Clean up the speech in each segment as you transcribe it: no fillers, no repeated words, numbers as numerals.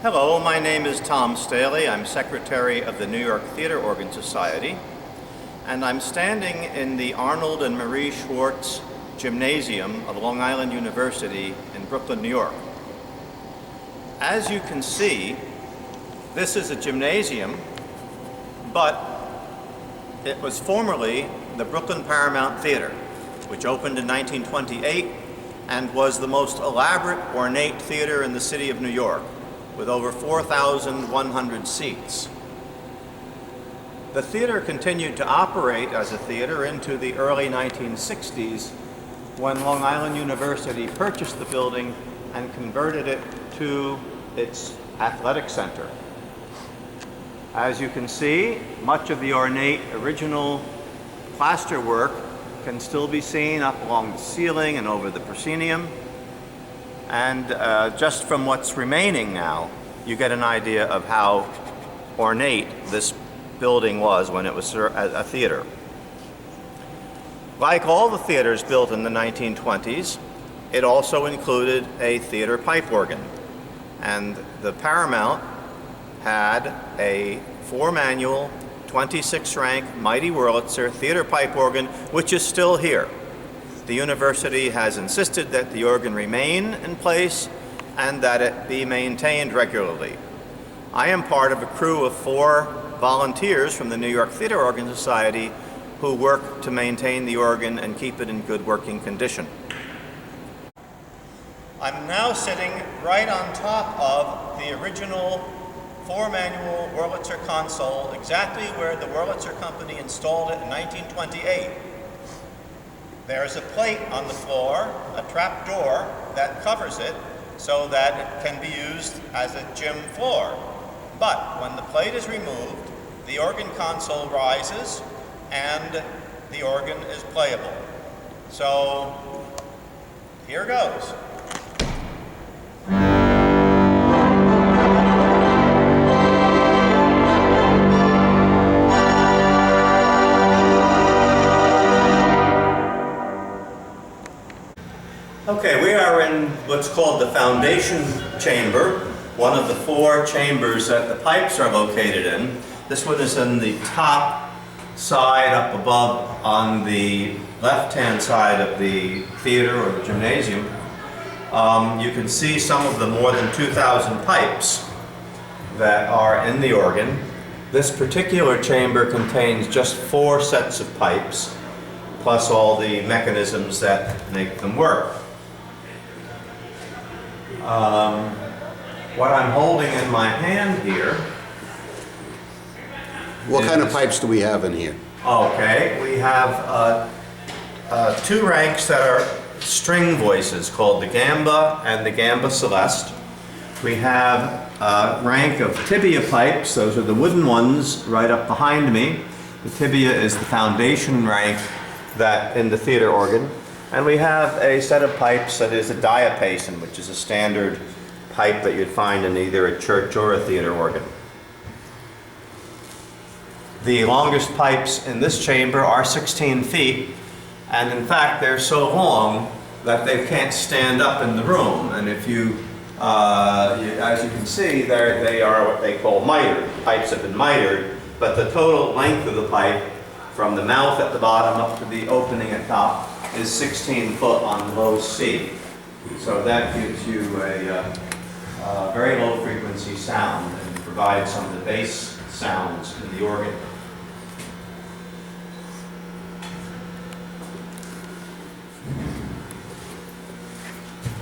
Hello, my name is Tom Staley. I'm Secretary of the New York Theater Organ Society, and I'm standing in the Arnold and Marie Schwartz Gymnasium of Long Island University in Brooklyn, New York. As you can see, this is a gymnasium, but it was formerly the Brooklyn Paramount Theater, which opened in 1928 and was the most elaborate, ornate theater in the city of New York, with over 4,100 seats. The theater continued to operate as a theater into the early 1960s, when Long Island University purchased the building and converted it to its athletic center. As you can see, much of the ornate original plaster work can still be seen up along the ceiling and over the proscenium. And just from what's remaining now, you get an idea of how ornate this building was when it was a theater. Like all the theaters built in the 1920s, it also included a theater pipe organ. And the Paramount had a 4-manual, 26-rank Mighty Wurlitzer theater pipe organ, which is still here. The university has insisted that the organ remain in place and that it be maintained regularly. I am part of a crew of 4 volunteers from the New York Theater Organ Society who work to maintain the organ and keep it in good working condition. I'm now sitting right on top of the original 4-manual Wurlitzer console, exactly where the Wurlitzer company installed it in 1928. There's a plate on the floor, a trap door that covers it so that it can be used as a gym floor. But when the plate is removed, the organ console rises and the organ is playable. So here goes. Okay, we are in what's called the foundation chamber, one of the 4 chambers that the pipes are located in. This one is in the top side up above on the left-hand side of the theater or the gymnasium. You can see some of the more than 2,000 pipes that are in the organ. This particular chamber contains just 4 sets of pipes, plus all the mechanisms that make them work. What I'm holding in my hand here. What kind of pipes do we have in here? Okay, we have 2 ranks that are string voices called the Gamba and the Gamba Celeste. We have a rank of Tibia Pipes. Those are the wooden ones right up behind me. The Tibia is the foundation rank that in the theater organ. And we have a set of pipes that is a diapason, which is a standard pipe that you'd find in either a church or a theater organ. The longest pipes in this chamber are 16 feet, and in fact they're so long that they can't stand up in the room. And if as you can see, they are what they call mitered. The pipes have been mitered, but the total length of the pipe from the mouth at the bottom up to the opening at top is 16 foot on low C. So that gives you a very low frequency sound and provides some of the bass sounds in the organ.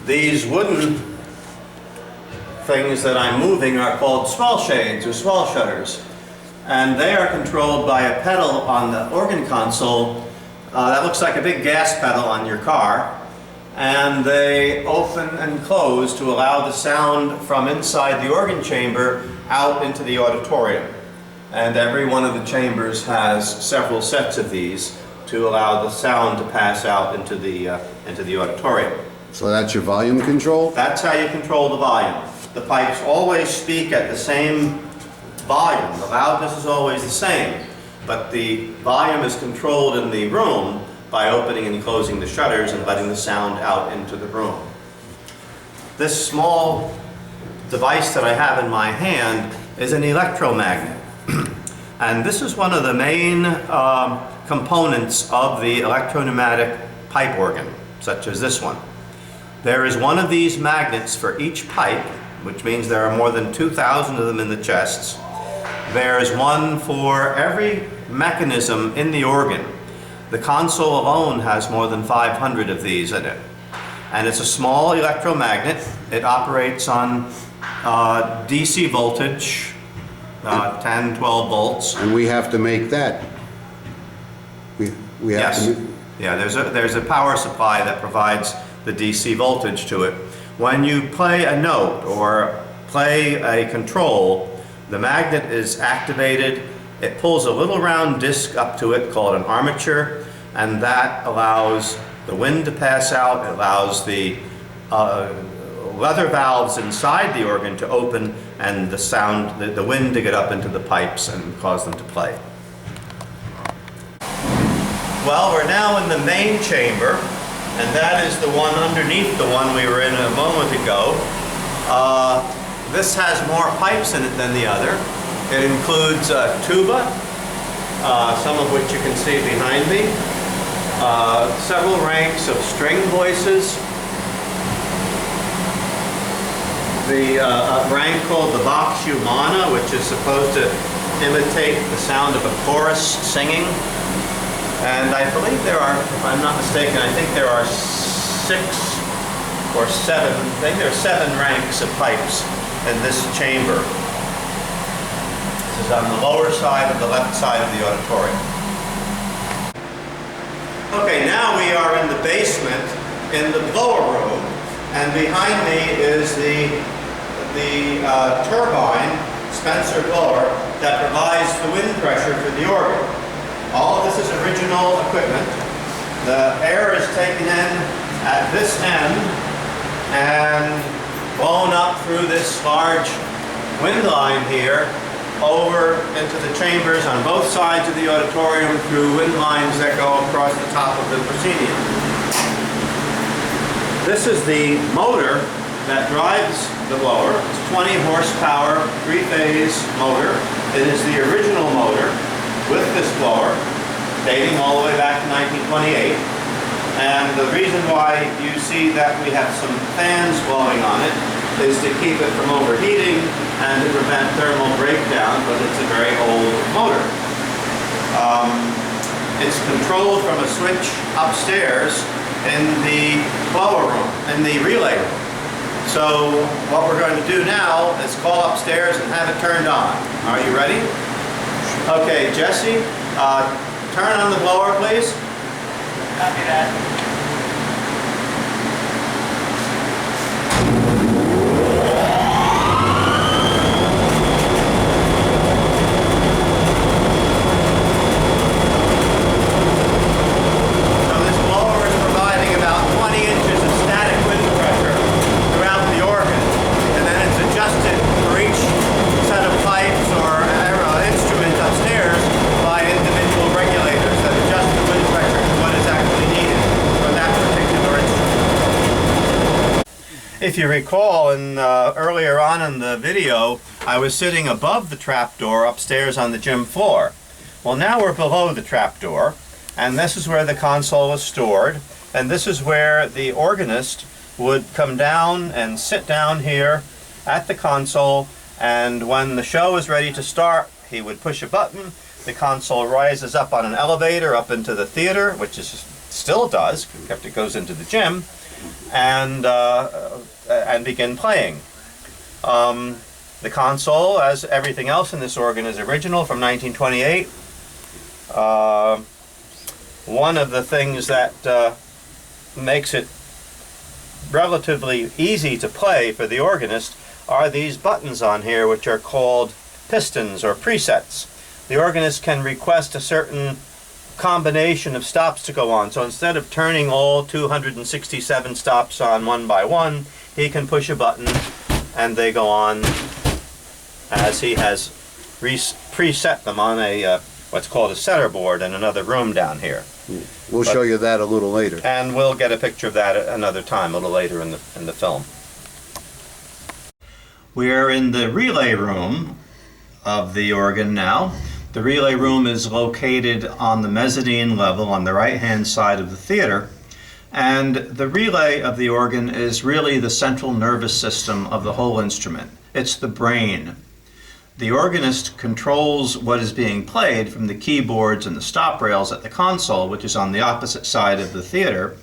These wooden things that I'm moving are called swell shades or swell shutters, and they are controlled by a pedal on the organ console that looks like a big gas pedal on your car, and they open and close to allow the sound from inside the organ chamber out into the auditorium. And every one of the chambers has several sets of these to allow the sound to pass out into the auditorium. So that's your volume control? That's how you control the volume. The pipes always speak at the same volume. The loudness is always the same, but the volume is controlled in the room by opening and closing the shutters and letting the sound out into the room. This small device that I have in my hand is an electromagnet. And this is one of the main components of the electro-pneumatic pipe organ, such as this one. There is one of these magnets for each pipe, which means there are more than 2,000 of them in the chests. There is one for every mechanism in the organ. The console alone has more than 500 of these in it. And it's a small electromagnet. It operates on DC voltage, 10, 12 volts. And we have to make that. We have Yes. to. Yeah, there's a power supply that provides the DC voltage to it. When you play a note or play a control, the magnet is activated. It pulls a little round disc up to it called an armature, and that allows the wind to pass out. It allows the leather valves inside the organ to open and the wind to get up into the pipes and cause them to play. Well, we're now in the main chamber, and that is the one underneath the one we were in a moment ago. This has more pipes in it than the other. It includes a tuba, some of which you can see behind me, several ranks of string voices, a rank called the vox humana, which is supposed to imitate the sound of a chorus singing. And I believe there are, if I'm not mistaken, I think there are 6 or 7, I think there are 7 ranks of pipes in this chamber. This is on the lower side of the left side of the auditorium. Okay, now we are in the basement in the blower room, and behind me is the turbine, Spencer blower, that provides the wind pressure for the organ. All of this is original equipment. The air is taken in at this end and blown up through this large wind line here over into the chambers on both sides of the auditorium through wind lines that go across the top of the proscenium. This is the motor that drives the blower. It's a 20 horsepower, 3-phase motor. It is the original motor with this blower, dating all the way back to 1928. And the reason why you see that we have some fans blowing on it is to keep it from overheating and to prevent thermal breakdown, but it's a very old motor. It's controlled from a switch upstairs in the blower room, in the relay room. So what we're going to do now is call upstairs and have it turned on. Are you ready? Okay, Jesse, turn on the blower, please. Copy that. So this blower is providing about 20 inches of static wind pressure throughout the organ, and then it's adjusted for each set of pipes or instrument upstairs by individual regulators that adjust the wind pressure to what is actually needed for that particular instrument. If you recall, earlier on in the video, I was sitting above the trapdoor upstairs on the gym floor. Well, now we're below the trapdoor, and this is where the console is stored, and this is where the organist would come down and sit down here at the console, and when the show is ready to start, he would push a button. The console rises up on an elevator up into the theater, which is still does, except it goes into the gym, and begin playing. The console, as everything else in this organ, is original from 1928. One of the things that makes it relatively easy to play for the organist are these buttons on here, which are called pistons or presets. The organist can request a certain combination of stops to go on. So instead of turning all 267 stops on one by one, he can push a button and they go on as he has preset them on a what's called a setter board in another room down here. We'll show you that a little later. And we'll get a picture of that at another time, a little later in the film. We are in the relay room of the organ now. The relay room is located on the mezzanine level on the right-hand side of the theater. And the relay of the organ is really the central nervous system of the whole instrument. It's the brain. The organist controls what is being played from the keyboards and the stop rails at the console, which is on the opposite side of the theater.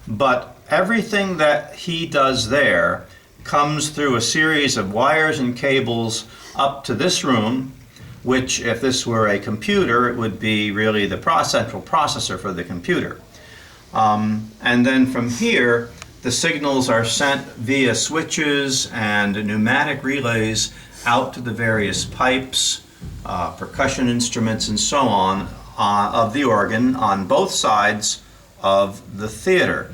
But everything that he does there comes through a series of wires and cables up to this room, which, if this were a computer, it would be really the central processor for the computer. And then from here, the signals are sent via switches and pneumatic relays out to the various pipes, percussion instruments, and so on of the organ on both sides of the theater.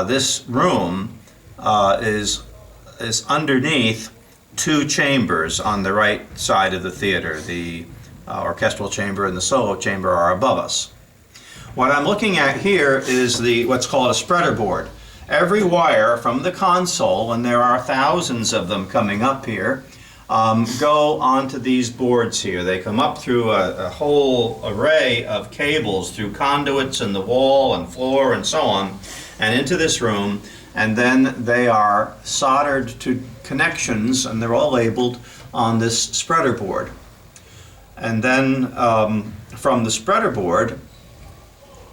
This room is underneath two chambers on the right side of the theater. The orchestral chamber and the solo chamber are above us. What I'm looking at here is what's called a spreader board. Every wire from the console, and there are thousands of them coming up here, go onto these boards here. They come up through a whole array of cables, through conduits in the wall and floor and so on, and into this room, and then they are soldered to connections, and they're all labeled on this spreader board. And then from the spreader board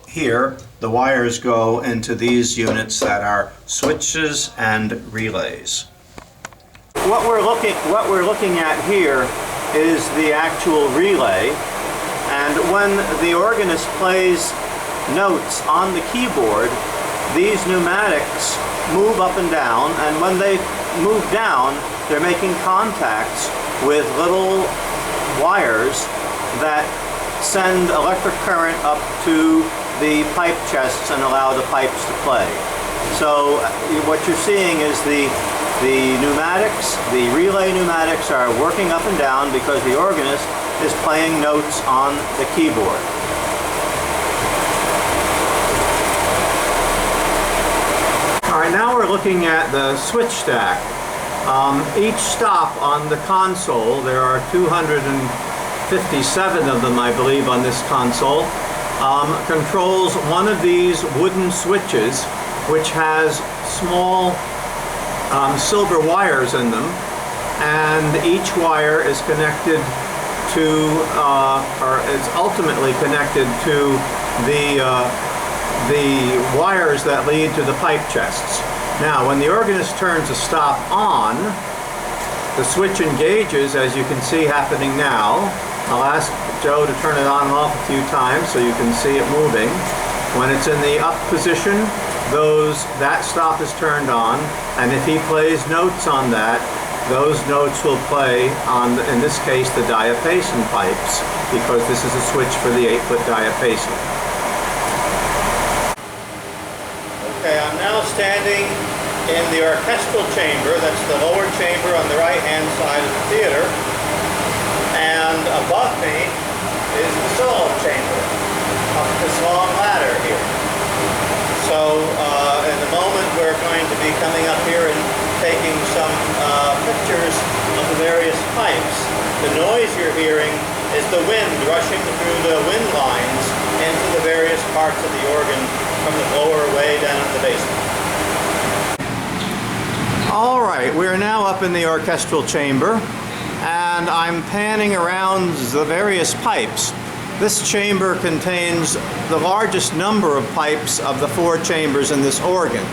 here, the wires go into these units that are switches and relays. What we're looking at here is the actual relay, and when the organist plays notes on the keyboard, these pneumatics move up and down, and when they move down, they're making contacts with little wires that send electric current up to the pipe chests and allow the pipes to play. So what you're seeing is the pneumatics, the relay pneumatics are working up and down because the organist is playing notes on the keyboard. All right, now we're looking at the switch stack. Each stop on the console, there are 257 of them, I believe, on this console, controls one of these wooden switches, which has small silver wires in them, and each wire is connected to, or is ultimately connected to the wires that lead to the pipe chests. Now, when the organist turns a stop on, the switch engages, as you can see happening now. I'll ask Joe to turn it on and off a few times so you can see it moving. When it's in the up position, that stop is turned on, and if he plays notes on that, those notes will play on, in this case, the diapason pipes, because this is a switch for the 8-foot diapason. Okay, I'm now standing in the orchestral chamber. That's the lower chamber on the right-hand side of the theater. And above me is the solo chamber, up this long ladder here. So in a moment we're going to be coming up here and taking some pictures of the various pipes. The noise you're hearing is the wind rushing through the wind lines into the various parts of the organ from the lower way down in the basement. All right, we're now up in the orchestral chamber, and I'm panning around the various pipes. This chamber contains the largest number of pipes of the 4 chambers in this organ.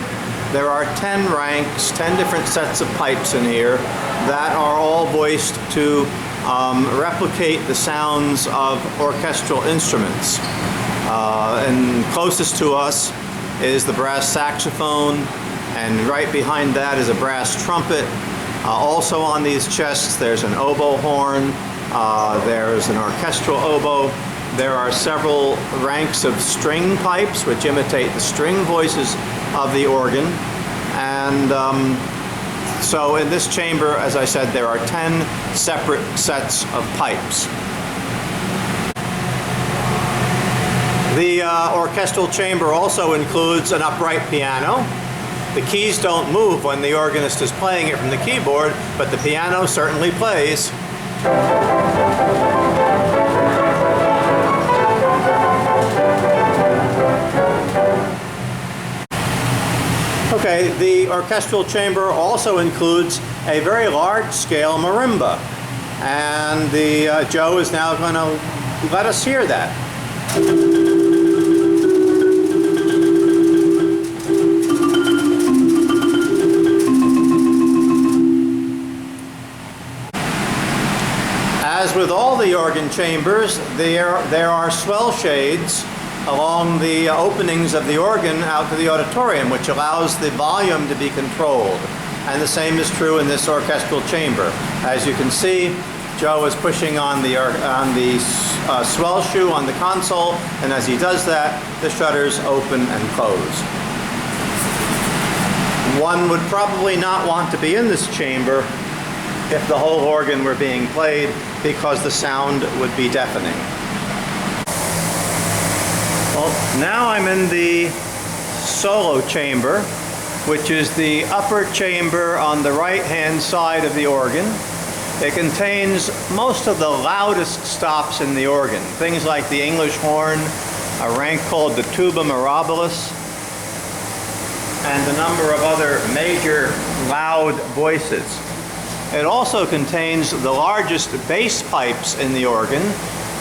There are 10 ranks, 10 different sets of pipes in here that are all voiced to replicate the sounds of orchestral instruments. And closest to us is the brass saxophone, and right behind that is a brass trumpet. Also on these chests there's an oboe horn, there's an orchestral oboe. There are several ranks of string pipes which imitate the string voices of the organ. And so in this chamber, as I said, there are 10 separate sets of pipes. The orchestral chamber also includes an upright piano, The keys don't move when the organist is playing it from the keyboard, but the piano certainly plays. Okay, the orchestral chamber also includes a very large-scale marimba, and Joe is now going to let us hear that. As with all the organ chambers, there are swell shades along the openings of the organ out to the auditorium, which allows the volume to be controlled. And the same is true in this orchestral chamber. As you can see, Joe is pushing on the swell shoe on the console, and as he does that, the shutters open and close. One would probably not want to be in this chamber if the whole organ were being played, because the sound would be deafening. Well, now I'm in the solo chamber, which is the upper chamber on the right-hand side of the organ. It contains most of the loudest stops in the organ, things like the English horn, a rank called the tuba mirabilis, and a number of other major loud voices. It also contains the largest bass pipes in the organ,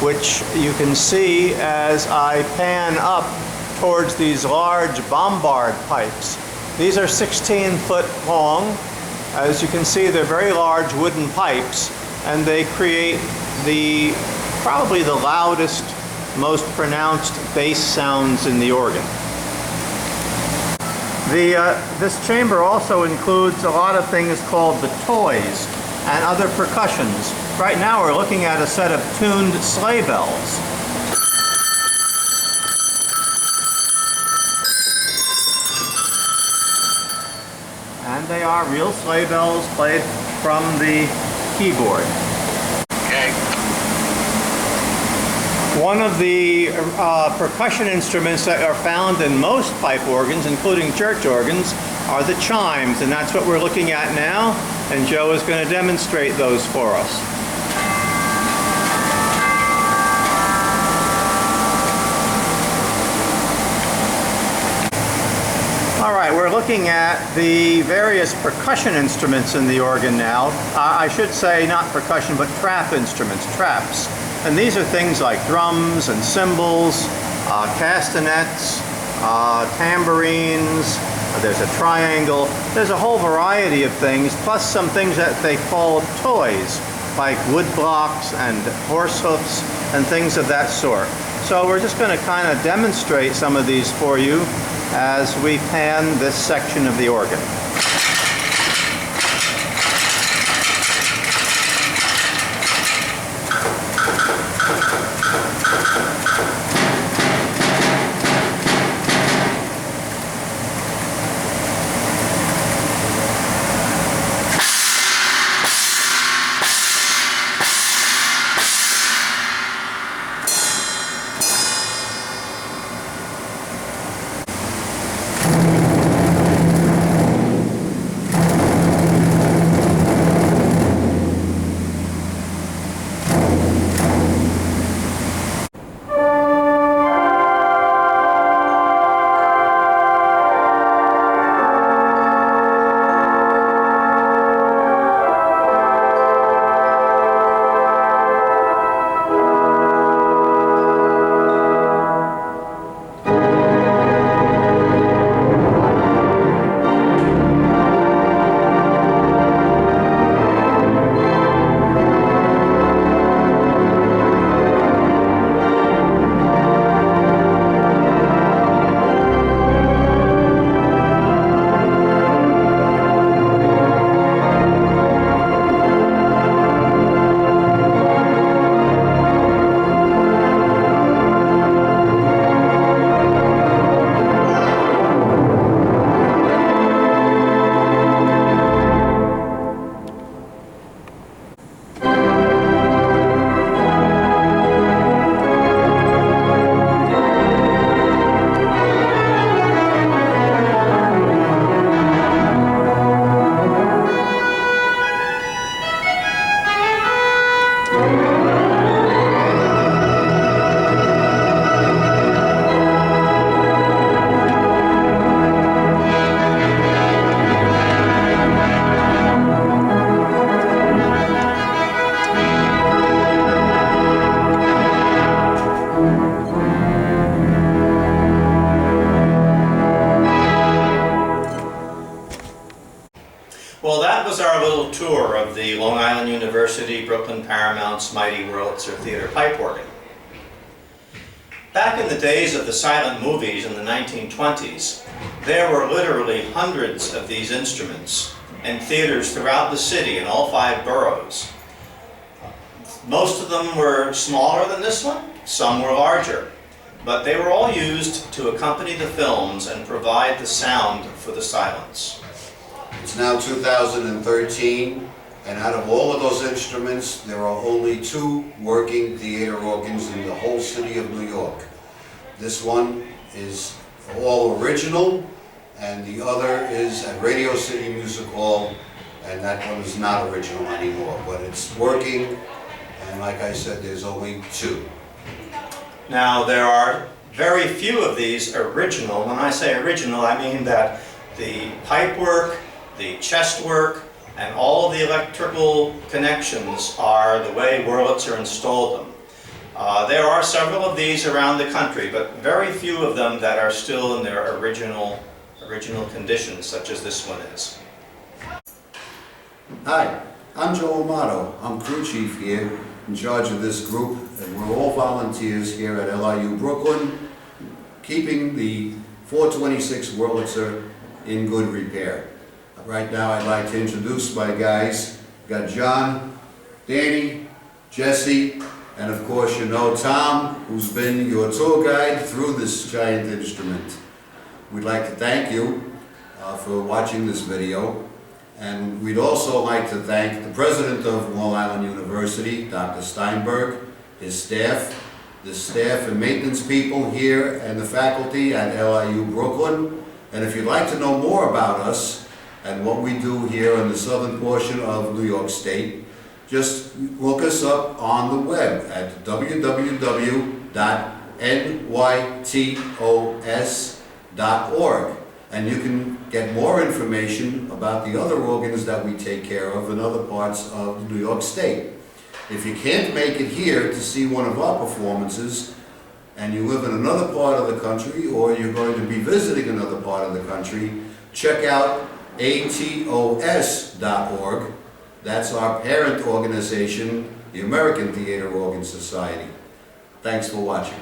which you can see as I pan up towards these large bombard pipes. These are 16-foot long. As you can see, they're very large wooden pipes, and they create probably the loudest, most pronounced bass sounds in the organ. This chamber also includes a lot of things called the toys and other percussions. Right now we're looking at a set of tuned sleigh bells. And they are real sleigh bells played from the keyboard. Okay. One of the percussion instruments that are found in most pipe organs, including church organs, are the chimes, and that's what we're looking at now, and Joe is going to demonstrate those for us. All right, we're looking at the various percussion instruments in the organ now. I should say not percussion, but trap instruments, traps. And these are things like drums and cymbals, castanets, tambourines, there's a triangle. There's a whole variety of things, plus some things that they call toys, like wood blocks and horse hoofs and things of that sort. So we're just going to kind of demonstrate some of these for you as we pan this section of the organ. the Long Island University Brooklyn Paramount's mighty Wurlitzer theater pipe organ. Back in the days of the silent movies in the 1920s, there were literally hundreds of these instruments in theaters throughout the city in all 5 boroughs. Most of them were smaller than this one, some were larger, but they were all used to accompany the films and provide the sound for the silence. It's now 2013, and out of all of those instruments, there are only 2 working theater organs in the whole city of New York. This one is all original, and the other is at Radio City Music Hall, and that one is not original anymore, but it's working, and like I said, there's only 2. Now, there are very few of these original. When I say original, I mean that the pipe work, the chest work, and all of the electrical connections are the way Wurlitzer installed them. There are several of these around the country, but very few of them that are still in their original condition, such as this one is. Hi, I'm Joe Amato. I'm crew chief here, in charge of this group, and we're all volunteers here at LIU Brooklyn, keeping the 426 Wurlitzer in good repair. Right now I'd like to introduce my guys. We've got John, Danny, Jesse, and of course you know Tom, who's been your tour guide through this giant instrument. We'd like to thank you for watching this video, and we'd also like to thank the president of Long Island University, Dr. Steinberg, his staff, the staff and maintenance people here, and the faculty at LIU Brooklyn. And if you'd like to know more about us and what we do here in the southern portion of New York State, just look us up on the web at www.nytos.org, and you can get more information about the other organs that we take care of in other parts of New York State. If you can't make it here to see one of our performances, and you live in another part of the country, or you're going to be visiting another part of the country, check out atos.org. That's our parent organization, the American Theater Organ Society. Thanks for watching.